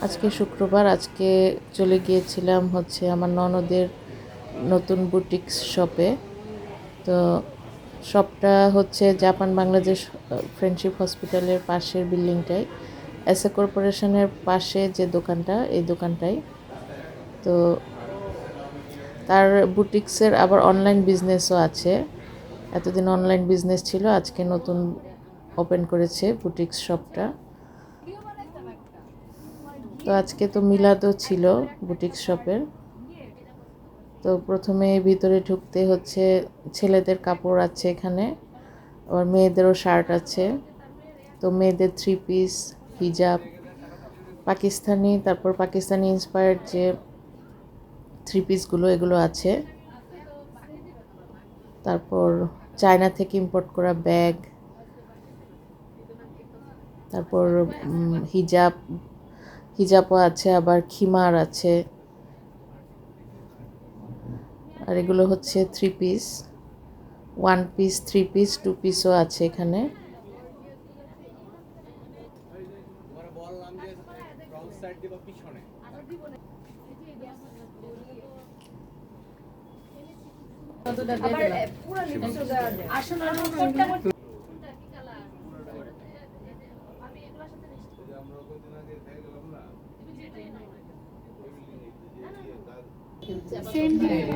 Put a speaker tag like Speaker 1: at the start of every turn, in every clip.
Speaker 1: আজকে শুক্রবার, আজকে চলে গিয়েছিলাম হচ্ছে আমার ননদের নতুন বুটিক্স শপে। তো শপটা হচ্ছে জাপান বাংলাদেশ ফ্রেন্ডশিপ হসপিটালের পাশের বিল্ডিংটাই, এসএ কর্পোরেশনের পাশে যে দোকানটা, এই দোকানটাই। তো তার বুটিক্সের আবার অনলাইন বিজনেসও আছে। এতদিন অনলাইন বিজনেস ছিল, আজকে নতুন ওপেন করেছে বুটিক্স শপটা। তো আজকে তো মিলাদও ছিল বুটিক্স শপের। তো প্রথমে ভিতরে ঢুকতে হচ্ছে ছেলেদের কাপড় আছে এখানে, আবার মেয়েদেরও শার্ট আছে। তো মেয়েদের 3 পিস, হিজাব, পাকিস্তানি, তারপর পাকিস্তানি ইন্সপায়ার্ড যে 3 পিসগুলো এগুলো আছে। তারপর চায়না থেকে ইম্পোর্ট করা ব্যাগ, তারপর হিজাবও আছে, আবার খিমার আছে। আর এগুলো হচ্ছে 3 পিস, 1 পিস, 3 পিস, 2 পিসও আছে এখানে।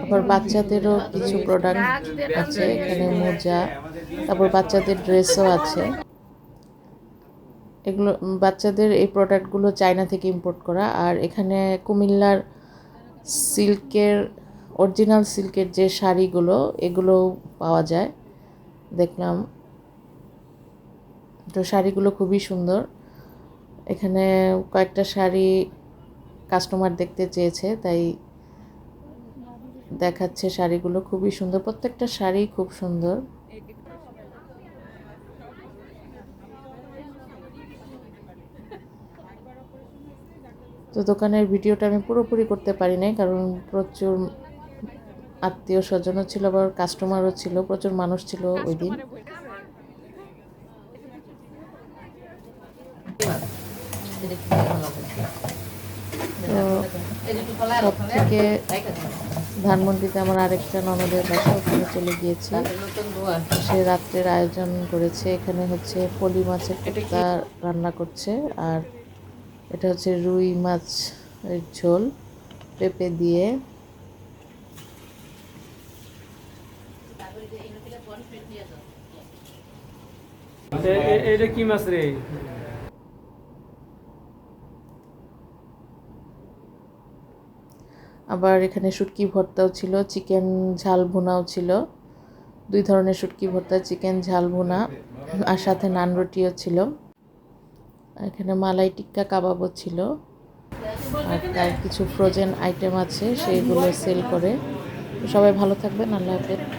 Speaker 1: আবার বাচ্চাদেরও কিছু প্রোডাক্ট আছে এখানে, মোজা, তারপর বাচ্চাদের ড্রেসও আছে। এগুলো বাচ্চাদের এই প্রোডাক্টগুলো চায়না থেকে ইম্পোর্ট করা। আর এখানে কুমিল্লার সিল্কের, অরিজিনাল সিল্কের যে শাড়িগুলো, এগুলো পাওয়া যায় দেখলাম। তো শাড়িগুলো খুবই সুন্দর। এখানে কয়েকটা শাড়ি কাস্টমার দেখতে চেয়েছে, তাই দেখাচ্ছে। শাড়িগুলো খুবই সুন্দর, প্রত্যেকটা শাড়ি খুব সুন্দর। তো দোকানের ভিডিওটা আমি পুরোপুরি করতে পারি নাই, কারণ প্রচুর আত্মীয় স্বজনও ছিল, আবার কাস্টমারও ছিল, প্রচুর মানুষ ছিল ওই দিন। সব থেকে ধানমন্ডিতে আমার আরেকটা ননদের বাসা, ওখানে চলে গিয়েছি। সে রাত্রের আয়োজন করেছে, এখানে হচ্ছে পলি মাছের কোপ্তা রান্না করছে, আর এটা হচ্ছে রুই মাছের ঝোল পেঁপে দিয়ে।
Speaker 2: এটা কি মাছ রে?
Speaker 1: আবার এখানে শুটকি ভর্তাও ছিল, চিকেন ঝাল ভুনাও ছিল। 2 ধরনের শুটকি ভর্তা, চিকেন ঝাল ভুনা, আর সাথে নান রুটিও ছিল। এখানে মালাই টিক্কা কাবাবও ছিল। আর তার কিছু ফ্রোজেন আইটেম আছে, সেইগুলো সেল করে। সবাই ভালো থাকবেন, আল্লাহ হাফেজ।